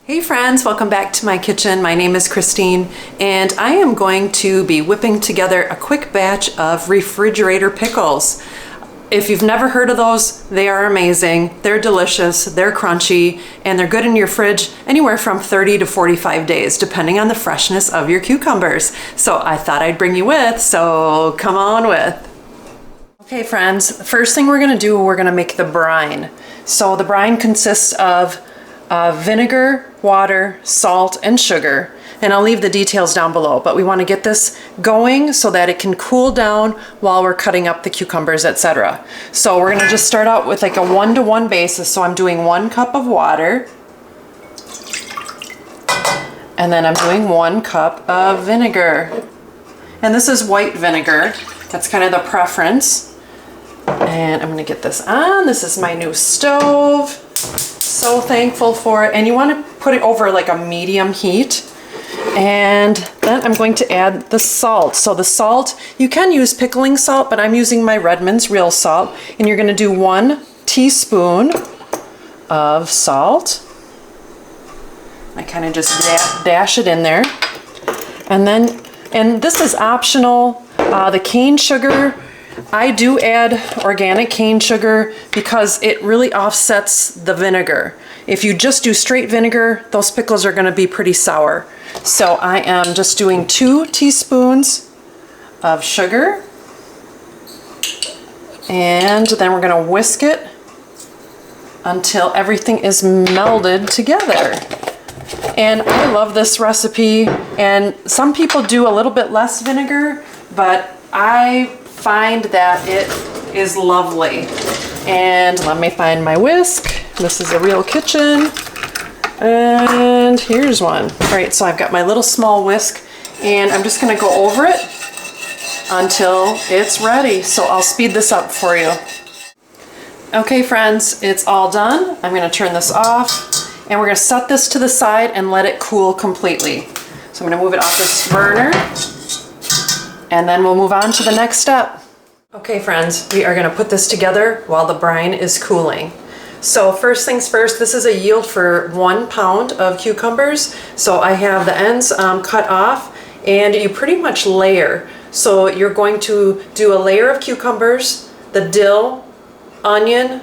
Hey friends, welcome back to my kitchen. My name is Christine and I am going to be whipping together a quick batch of refrigerator pickles. If you've never heard of those, they are amazing. They're delicious, they're crunchy, and they're good in your fridge anywhere from 30 to 45 days, depending on the freshness of your cucumbers. So I thought I'd bring you with, so come on with. Okay friends, first thing we're gonna make the brine. So the brine consists of vinegar, water, salt, and sugar. And I'll leave the details down below, but we want to get this going so that it can cool down while we're cutting up the cucumbers, etc. So we're going to just start out with like a 1-to-1 basis. So I'm doing 1 cup of water, and then I'm doing 1 cup of vinegar. And this is white vinegar. That's kind of the preference. And I'm going to get this on. This is my new stove. So thankful for it. And you want to put it over like a medium heat. And then I'm going to add the salt. So the salt, you can use pickling salt, but I'm using my Redmond's real salt. And you're going to do 1 teaspoon of salt. I kind of just dash it in there. And this is optional. The cane sugar, I do add organic cane sugar because it really offsets the vinegar. If you just do straight vinegar, those pickles are going to be pretty sour. So I am just doing 2 teaspoons of sugar. And then we're going to whisk it until everything is melded together. And I love this recipe. And some people do a little bit less vinegar, but I find that it is lovely. And let me find my whisk. This is a real kitchen. And here's one. All right, so I've got my little small whisk and I'm just gonna go over it until it's ready. So I'll speed this up for you. Okay friends, it's all done. I'm gonna turn this off and we're gonna set this to the side and let it cool completely. So I'm gonna move it off this burner and then we'll move on to the next step. Okay friends, we are gonna put this together while the brine is cooling. So first things first, this is a yield for 1 pound of cucumbers. So I have the ends cut off and you pretty much layer. So you're going to do a layer of cucumbers, the dill, onion,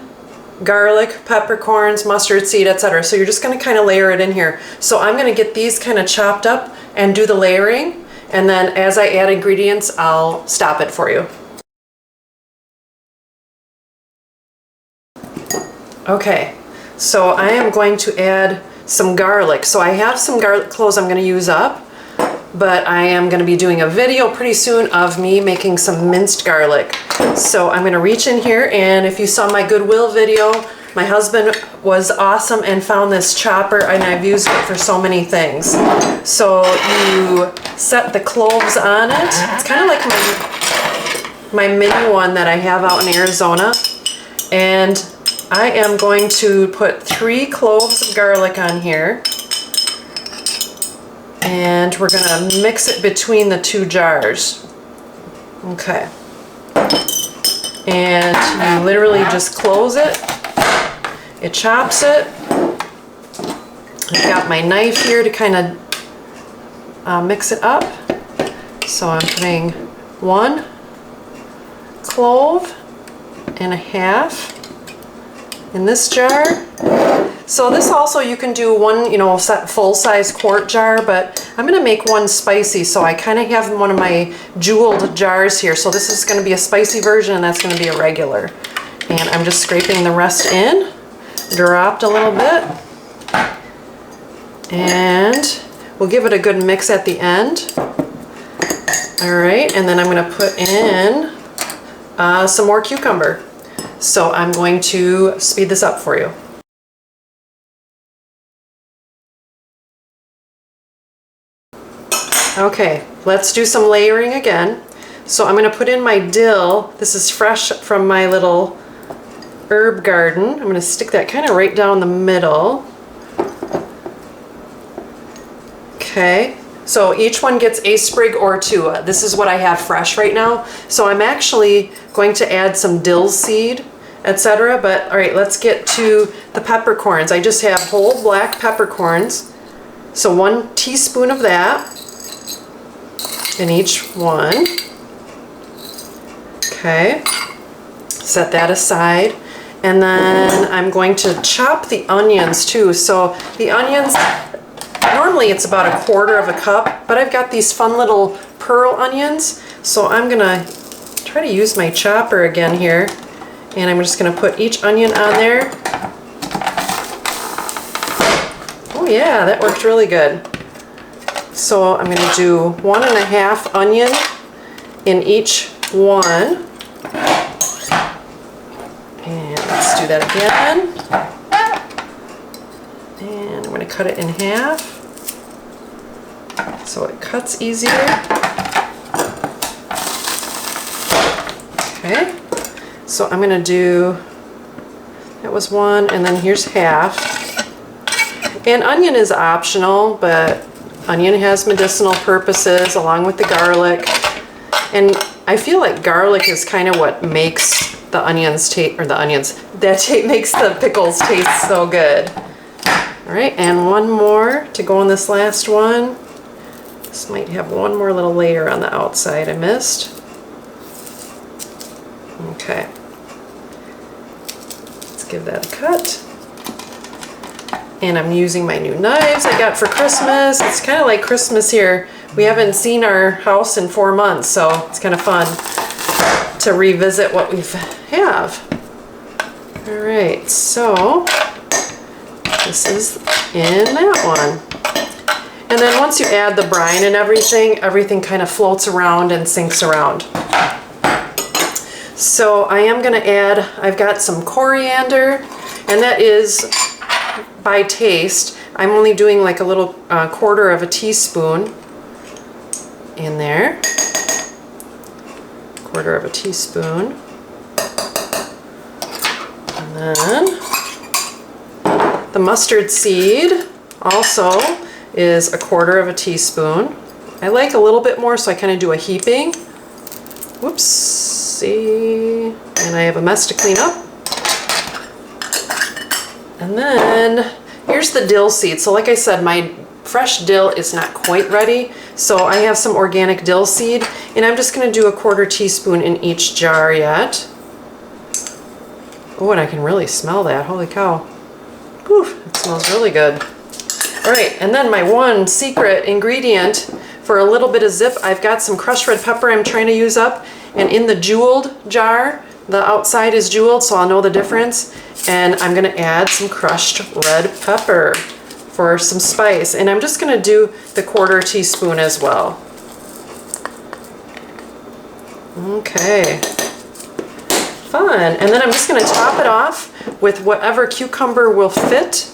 garlic, peppercorns, mustard seed, etc. So you're just gonna kind of layer it in here. So I'm gonna get these kind of chopped up and do the layering. And then as I add ingredients, I'll stop it for you. Okay, so I am going to add some garlic. So I have some garlic cloves I'm going to use up, but I am going to be doing a video pretty soon of me making some minced garlic. So I'm going to reach in here, and if you saw my Goodwill video, my husband was awesome and found this chopper, and I've used it for so many things. So you set the cloves on it. It's kind of like my mini one that I have out in Arizona. And I am going to put 3 cloves of garlic on here. And we're going to mix it between the 2 jars. Okay. And you literally just close it. It chops it. I've got my knife here to kind of mix it up. So I'm putting 1 clove and a half in this jar. So this also you can do 1, full-size quart jar, but I'm gonna make 1 spicy, so I kind of have one of my jeweled jars here. So this is gonna be a spicy version and that's gonna be a regular. And I'm just scraping the rest in, dropped a little bit. And we'll give it a good mix at the end. All right, and then I'm gonna put in some more cucumber. So I'm going to speed this up for you. Okay, let's do some layering again. So I'm going to put in my dill. This is fresh from my little herb garden. I'm going to stick that kind of right down the middle. Okay, so each one gets a sprig or 2. This is what I have fresh right now. So I'm actually going to add some dill seed, etc. But all right, let's get to the peppercorns. I just have whole black peppercorns. So 1 teaspoon of that in each one. Okay, set that aside. And then I'm going to chop the onions too. So the onions, normally it's about 1/4 cup, but I've got these fun little pearl onions. So I'm gonna try to use my chopper again here. And I'm just gonna put each onion on there. Oh yeah, that worked really good. So I'm gonna do 1½ onion in each one. And let's do that again. And I'm going to cut it in half so it cuts easier. Okay, so I'm going to do, that was 1, and then here's half. And onion is optional, but onion has medicinal purposes along with the garlic. And I feel like garlic is kind of what makes the onions taste, or the onions, makes the pickles taste so good. All right, and 1 more to go on this last one. This might have 1 more little layer on the outside I missed. Okay. Let's give that a cut. And I'm using my new knives I got for Christmas. It's kind of like Christmas here. We haven't seen our house in 4 months, so it's kind of fun to revisit what we have. All right, so this is in that one. And then once you add the brine and everything kind of floats around and sinks around. So I am gonna add, I've got some coriander, and that is by taste. I'm only doing like a little 1/4 teaspoon in there. 1/4 teaspoon. And then the mustard seed also is 1/4 teaspoon. I like a little bit more, so I kind of do a heaping. Whoops, see, and I have a mess to clean up. And then here's the dill seed. So like I said, my fresh dill is not quite ready, so I have some organic dill seed, and I'm just going to do 1/4 teaspoon in each jar yet. Oh, and I can really smell that. Holy cow. Whew, it smells really good. All right, and then my one secret ingredient for a little bit of zip, I've got some crushed red pepper I'm trying to use up, and in the jeweled jar, the outside is jeweled, so I'll know the difference, and I'm going to add some crushed red pepper for some spice, and I'm just going to do the 1/4 teaspoon as well. Okay, fun. And then I'm just going to top it off with whatever cucumber will fit,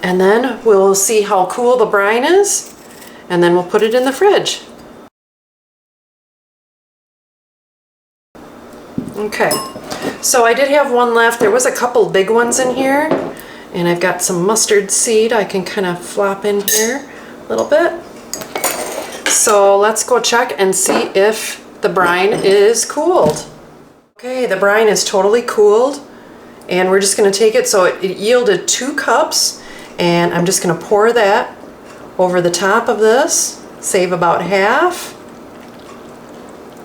and then we'll see how cool the brine is, and then we'll put it in the fridge. Okay, so I did have one left. There was a couple big ones in here, and I've got some mustard seed I can kind of flop in here a little bit. So let's go check and see if the brine is cooled. Okay, the brine is totally cooled, and we're just going to take it. So it yielded 2 cups, and I'm just going to pour that over the top of this, save about half.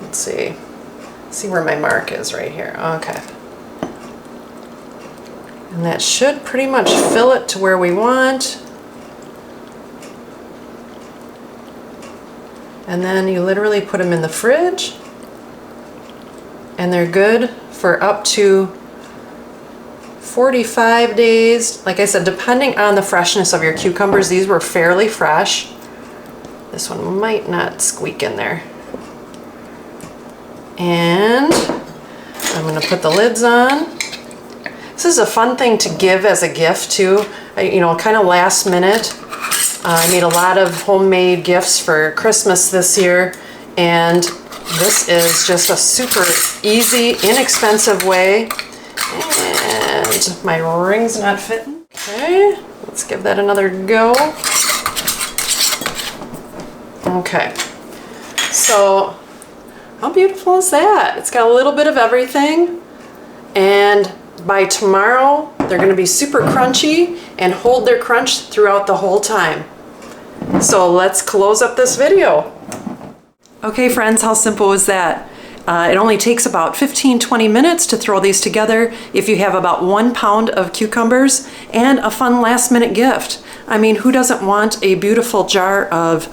Let's see. See where my mark is right here. Okay. And that should pretty much fill it to where we want. And then you literally put them in the fridge, and they're good for up to 45 days. Like I said, depending on the freshness of your cucumbers, these were fairly fresh. This one might not squeak in there. And I'm going to put the lids on. This is a fun thing to give as a gift too. You know, kind of last minute. I made a lot of homemade gifts for Christmas this year, and this is just a super easy, inexpensive way. And my ring's not fitting. Okay, let's give that another go. Okay, so how beautiful is that? It's got a little bit of everything, and by tomorrow They're gonna be super crunchy and hold their crunch throughout the whole time. So let's close up this video. Okay friends, how simple is that? It only takes about 15-20 minutes to throw these together if you have about 1 pound of cucumbers and a fun last minute gift. I mean, who doesn't want a beautiful jar of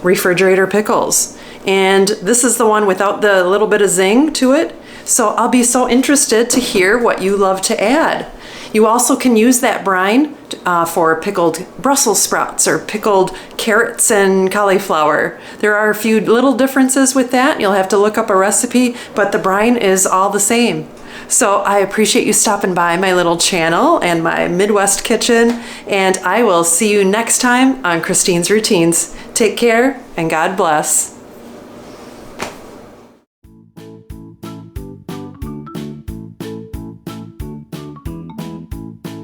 refrigerator pickles? And this is the one without the little bit of zing to it. So I'll be so interested to hear what you love to add. You also can use that brine for pickled Brussels sprouts or pickled carrots and cauliflower. There are a few little differences with that. You'll have to look up a recipe, but the brine is all the same. So I appreciate you stopping by my little channel and my Midwest kitchen, and I will see you next time on Christine's Routines. Take care and God bless.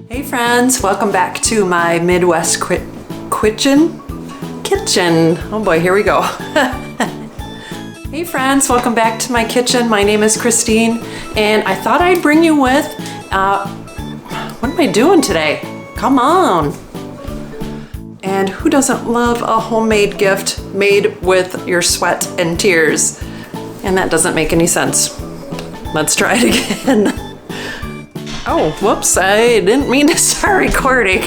Hey friends, welcome back to my Midwest kitchen. Oh boy, here we go. Hey friends, welcome back to my kitchen. My name is Christine, and I thought I'd bring you with, what am I doing today? Come on. And who doesn't love a homemade gift made with your sweat and tears? And that doesn't make any sense. Let's try it again. Oh, whoops, I didn't mean to start recording.